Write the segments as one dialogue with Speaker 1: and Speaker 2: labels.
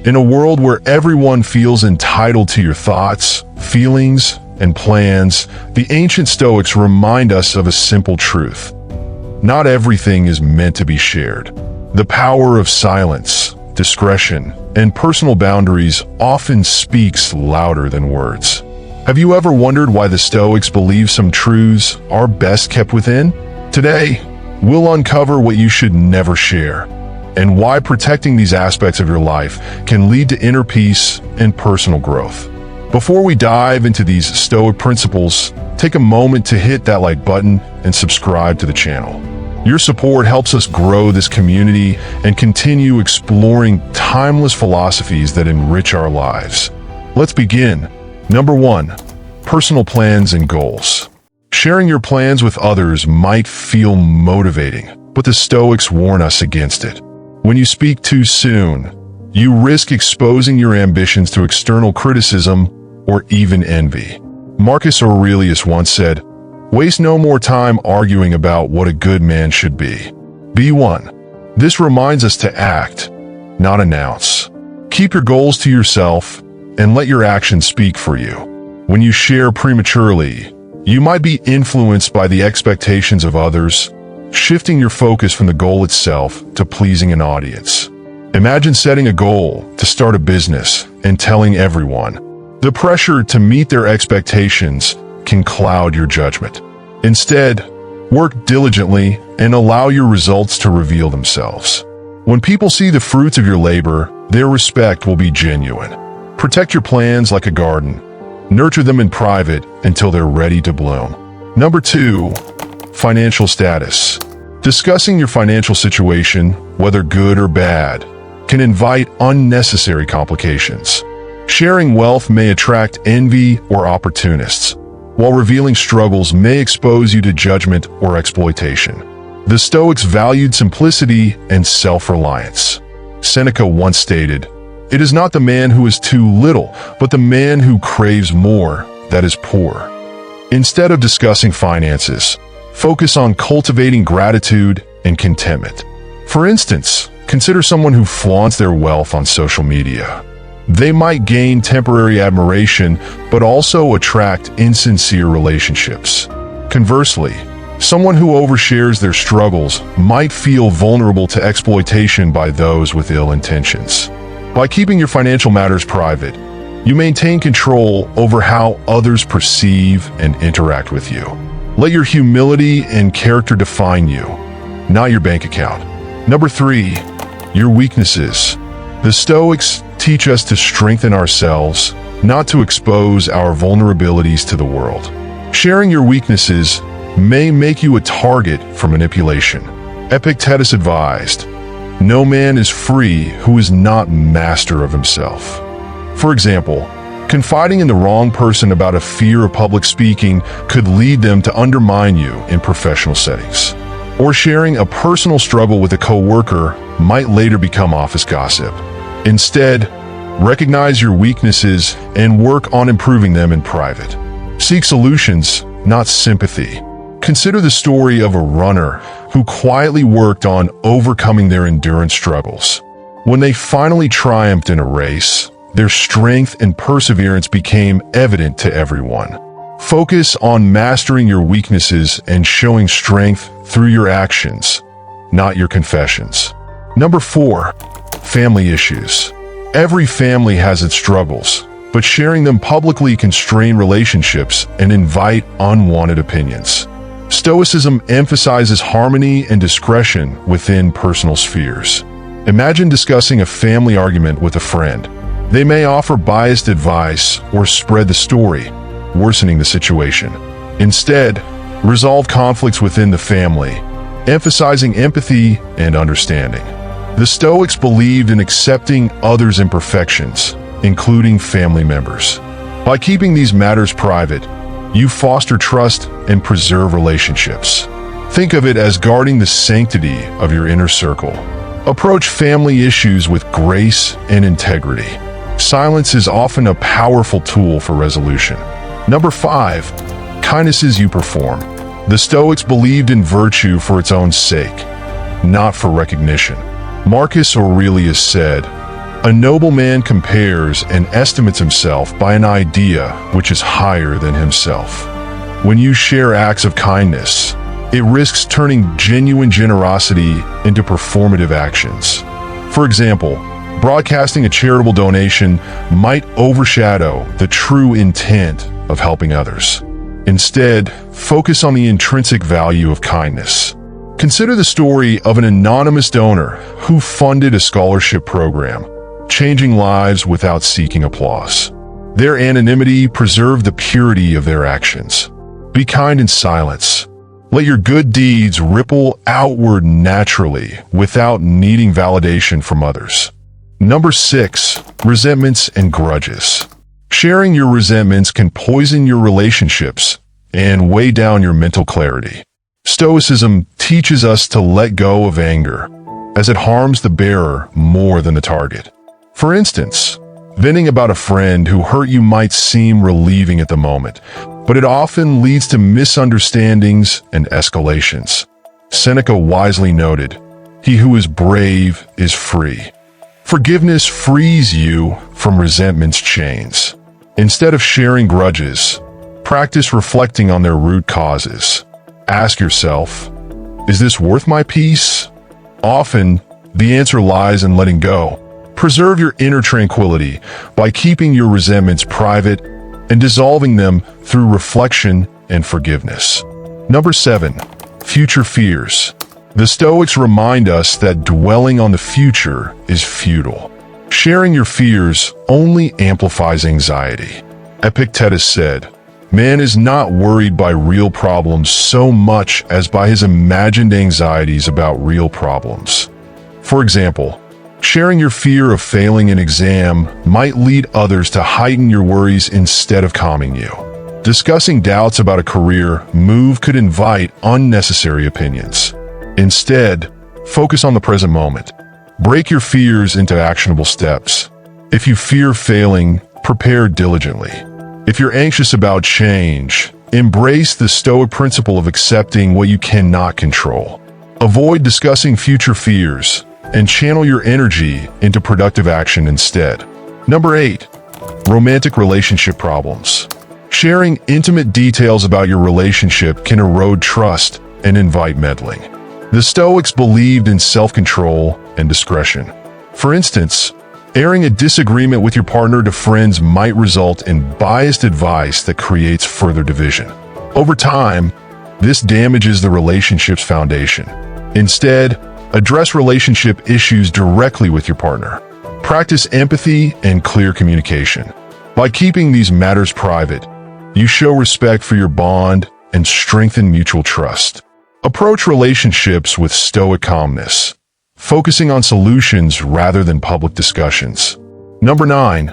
Speaker 1: In a world where everyone feels entitled to your thoughts, feelings, and plans, the ancient Stoics remind us of a simple truth. Not everything is meant to be shared. The power of silence, discretion, and personal boundaries often speaks louder than words. Have you ever wondered why the Stoics believe some truths are best kept within? Today, we'll uncover what you should never share, and why protecting these aspects of your life can lead to inner peace and personal growth. Before we dive into these Stoic principles, take a moment to hit that like button and subscribe to the channel. Your support helps us grow this community and continue exploring timeless philosophies that enrich our lives. Let's begin. Number 1. Personal plans and goals. Sharing your plans with others might feel motivating, but the Stoics warn us against it. When you speak too soon, you risk exposing your ambitions to external criticism or even envy. Marcus Aurelius once said, "Waste no more time arguing about what a good man should be. Be one." This reminds us to act, not announce. Keep your goals to yourself and let your actions speak for you. When you share prematurely, you might be influenced by the expectations of others, shifting your focus from the goal itself to pleasing an audience. Imagine setting a goal to start a business and telling everyone. The pressure to meet their expectations can cloud your judgment. Instead, work diligently and allow your results to reveal themselves. When people see the fruits of your labor, their respect will be genuine. Protect your plans like a garden. Nurture them in private until they're ready to bloom. Number 2. Financial status. Discussing your financial situation, whether good or bad, can invite unnecessary complications. Sharing wealth may attract envy or opportunists, while revealing struggles may expose you to judgment or exploitation. The Stoics valued simplicity and self-reliance. Seneca once stated, "It is not the man who is too little, but the man who craves more that is poor." Instead of discussing finances, focus on cultivating gratitude and contentment. For instance, consider someone who flaunts their wealth on social media. They might gain temporary admiration, but also attract insincere relationships. Conversely, someone who overshares their struggles might feel vulnerable to exploitation by those with ill intentions. By keeping your financial matters private, you maintain control over how others perceive and interact with you. Let your humility and character define you, not your bank account. Number 3. Your weaknesses. The Stoics teach us to strengthen ourselves, not to expose our vulnerabilities to the world. Sharing your weaknesses may make you a target for manipulation. Epictetus advised, "No man is free who is not master of himself." For example, confiding in the wrong person about a fear of public speaking could lead them to undermine you in professional settings. Or sharing a personal struggle with a coworker might later become office gossip. Instead, recognize your weaknesses and work on improving them in private. Seek solutions, not sympathy. Consider the story of a runner who quietly worked on overcoming their endurance struggles. When they finally triumphed in a race, their strength and perseverance became evident to everyone. Focus on mastering your weaknesses and showing strength through your actions, not your confessions. Number 4. Family issues. Every family has its struggles, but sharing them publicly can strain relationships and invite unwanted opinions. Stoicism emphasizes harmony and discretion within personal spheres. Imagine discussing a family argument with a friend. They may offer biased advice or spread the story, worsening the situation. Instead, resolve conflicts within the family, emphasizing empathy and understanding. The Stoics believed in accepting others' imperfections, including family members. By keeping these matters private, you foster trust and preserve relationships. Think of it as guarding the sanctity of your inner circle. Approach family issues with grace and integrity. Silence is often a powerful tool for resolution. Number 5. Kindnesses you perform. The Stoics believed in virtue for its own sake, not for recognition. Marcus Aurelius said, A noble man compares and estimates himself by an idea which is higher than himself. When you share acts of kindness, it risks turning genuine generosity into performative actions. For example, broadcasting a charitable donation might overshadow the true intent of helping others. Instead, focus on the intrinsic value of kindness. Consider the story of an anonymous donor who funded a scholarship program, changing lives without seeking applause. Their anonymity preserved the purity of their actions. Be kind in silence. Let your good deeds ripple outward naturally without needing validation from others. Number 6, resentments and grudges. Sharing your resentments can poison your relationships and weigh down your mental clarity. Stoicism teaches us to let go of anger, as it harms the bearer more than the target. For instance, venting about a friend who hurt you might seem relieving at the moment, but it often leads to misunderstandings and escalations. Seneca wisely noted, "He who is brave is free." Forgiveness frees you from resentment's chains. Instead of sharing grudges, practice reflecting on their root causes. Ask yourself, is this worth my peace? Often, the answer lies in letting go. Preserve your inner tranquility by keeping your resentments private and dissolving them through reflection and forgiveness. Number 7, future fears. The Stoics remind us that dwelling on the future is futile. Sharing your fears only amplifies anxiety. Epictetus said, "Man is not worried by real problems so much as by his imagined anxieties about real problems." For example, sharing your fear of failing an exam might lead others to heighten your worries instead of calming you. Discussing doubts about a career move could invite unnecessary opinions. Instead, focus on the present moment. Break your fears into actionable steps. If you fear failing, prepare diligently. If you're anxious about change, embrace the Stoic principle of accepting what you cannot control. Avoid discussing future fears and channel your energy into productive action instead. Number 8, romantic relationship problems. Sharing intimate details about your relationship can erode trust and invite meddling. The Stoics believed in self-control and discretion. For instance, airing a disagreement with your partner to friends might result in biased advice that creates further division. Over time, this damages the relationship's foundation. Instead, address relationship issues directly with your partner. Practice empathy and clear communication. By keeping these matters private, you show respect for your bond and strengthen mutual trust. Approach relationships with Stoic calmness, focusing on solutions rather than public discussions. Number 9,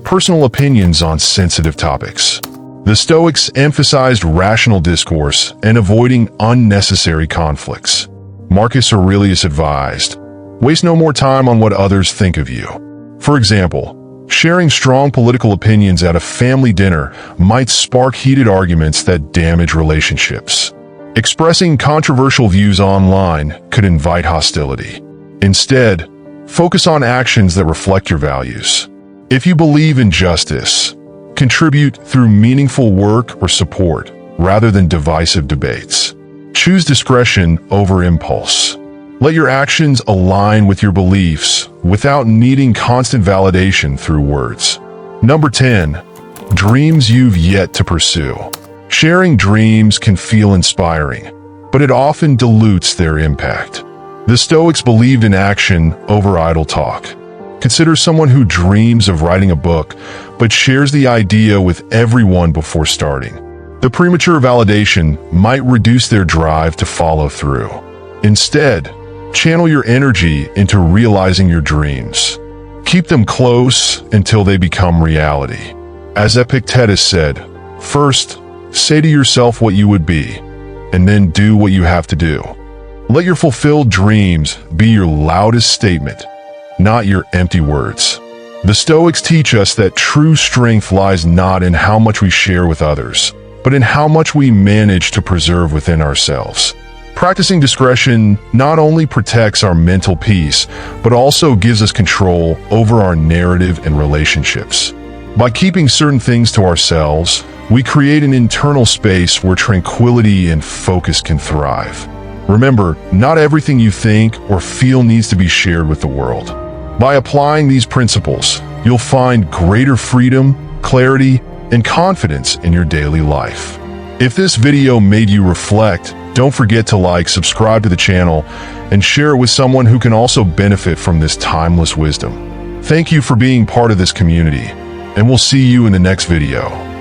Speaker 1: personal opinions on sensitive topics. The Stoics emphasized rational discourse and avoiding unnecessary conflicts. Marcus Aurelius advised, "Waste no more time on what others think of you." For example, sharing strong political opinions at a family dinner might spark heated arguments that damage relationships. Expressing controversial views online could invite hostility. Instead, focus on actions that reflect your values. If you believe in justice, contribute through meaningful work or support rather than divisive debates. Choose discretion over impulse. Let your actions align with your beliefs without needing constant validation through words. Number 10, dreams you've yet to pursue. Sharing dreams can feel inspiring, but it often dilutes their impact. The Stoics believed in action over idle talk. Consider someone who dreams of writing a book, but shares the idea with everyone before starting. The premature validation might reduce their drive to follow through. Instead, channel your energy into realizing your dreams. Keep them close until they become reality. As Epictetus said, first, say to yourself what you would be, and then do what you have to do. Let your fulfilled dreams be your loudest statement, not your empty words. The Stoics teach us that true strength lies not in how much we share with others, but in how much we manage to preserve within ourselves. Practicing discretion not only protects our mental peace, but also gives us control over our narrative and relationships. By keeping certain things to ourselves, we create an internal space where tranquility and focus can thrive. Remember, not everything you think or feel needs to be shared with the world. By applying these principles, you'll find greater freedom, clarity, and confidence in your daily life. If this video made you reflect, don't forget to like, subscribe to the channel, and share it with someone who can also benefit from this timeless wisdom. Thank you for being part of this community, and we'll see you in the next video.